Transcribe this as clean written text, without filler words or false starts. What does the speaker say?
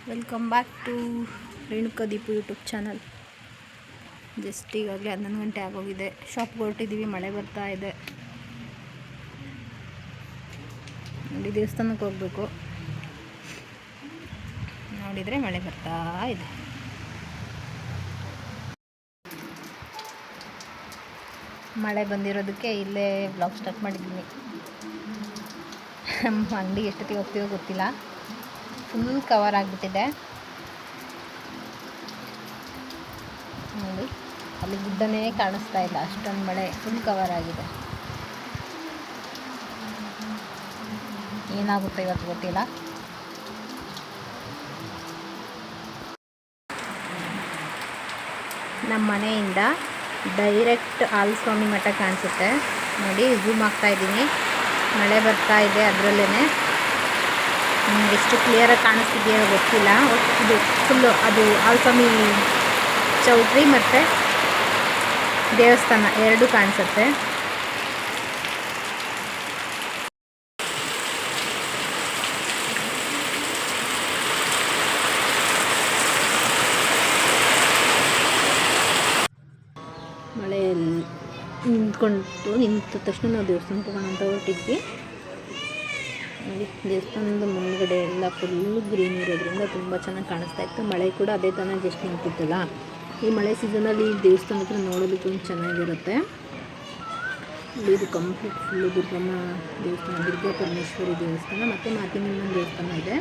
Welcome back to Renuka Deepu YouTube channel. Just ಈಗಾಗಲೇ 11 ಗಂಟೆ ಆಗೋಗಿದೆ. ಶಾಪ್ಗೆ ಹೊರಟಿದ್ದೀವಿ, ಮಳೆ ಬರ್ತಾ ಇದೆ ನೋಡಿ. ದೇವಸ್ಥಾನಕ್ಕೆ ಹೋಗಬೇಕು, ನೋಡಿದರೆ ಮಳೆ ಬರ್ತಾ ಇದೆ. ಮಳೆ ಬಂದಿರೋದಕ್ಕೆ ಇಲ್ಲೇ ಬ್ಲಾಗ್ ಸ್ಟಾರ್ಟ್ ಮಾಡಿದ್ದೀನಿ. ನಮ್ಮ ಅಂಗಡಿ ಎಷ್ಟೊತ್ತಿಗೆ ಹೋಗ್ತೀವೋ ಗೊತ್ತಿಲ್ಲ, ಫುಲ್ ಕವರ್ ಆಗಿಬಿಟ್ಟಿದೆ ನೋಡಿ. ಅಲ್ಲಿ ಗುಡ್ಡನೇ ಕಾಣಿಸ್ತಾ ಇಲ್ಲ, ಅಷ್ಟೊಂದು ಮಳೆ ಫುಲ್ ಕವರ್ ಆಗಿದೆ. ಏನಾಗುತ್ತೆ ಇವತ್ತು ಗೊತ್ತಿಲ್ಲ. ನಮ್ಮ ಮನೆಯಿಂದ ಡೈರೆಕ್ಟ್ ಹಾಲಸ್ವಾಮಿ ಮಠ ಕಾಣಿಸುತ್ತೆ ನೋಡಿ. ಝೂಮ್ ಆಗ್ತಾ ಇದ್ದೀನಿ, ಮಳೆ ಬರ್ತಾ ಇದೆ ಅದರಲ್ಲೇ. ಎಷ್ಟು ಕ್ಲಿಯರಾಗಿ ಕಾಣಿಸ್ತಿದೆಯೋ ಗೊತ್ತಿಲ್ಲ. ಇದು ಫುಲ್ಲು ಅದು ಹಾಲಸ್ವಾಮಿ ಚೌಟ್ರಿ ಮತ್ತು ದೇವಸ್ಥಾನ ಎರಡೂ ಕಾಣಿಸುತ್ತೆ. ಮಳೆ ನಿಂತ ತಕ್ಷಣ ನಾವು ದೇವಸ್ಥಾನಕ್ಕೆ ಹೋಗೋಣ ಅಂತ ಹೊರಟಿದ್ವಿ ನೋಡಿ. ದೇವಸ್ಥಾನದ ಮುಂದ್ಗಡೆ ಎಲ್ಲ ಫುಲ್ಲು ಗ್ರೀನ್ ಇರೋದ್ರಿಂದ ತುಂಬ ಚೆನ್ನಾಗಿ ಕಾಣಿಸ್ತಾ ಇತ್ತು. ಮಳೆ ಕೂಡ ಅದೇ ಥರ ಜಸ್ಟ್ ನಿಂತಿತ್ತಲ್ಲ. ಈ ಮಳೆ ಸೀಸನಲ್ಲಿ ದೇವಸ್ಥಾನ ಹತ್ರ ನೋಡೋದಕ್ಕೆ ಒಂದು ಚೆನ್ನಾಗಿರುತ್ತೆ. ಇದು ಕಂಪ್ಲೀಟ್ ಫುಲ್ಲು ದುರ್ಗಮ್ಮ ದೇವಸ್ಥಾನ, ದುರ್ಗಾ ಪರಮೇಶ್ವರಿ ದೇವಸ್ಥಾನ ಮತ್ತು ಮಾತಿಮಮ್ಮನ ದೇವಸ್ಥಾನ ಇದೆ.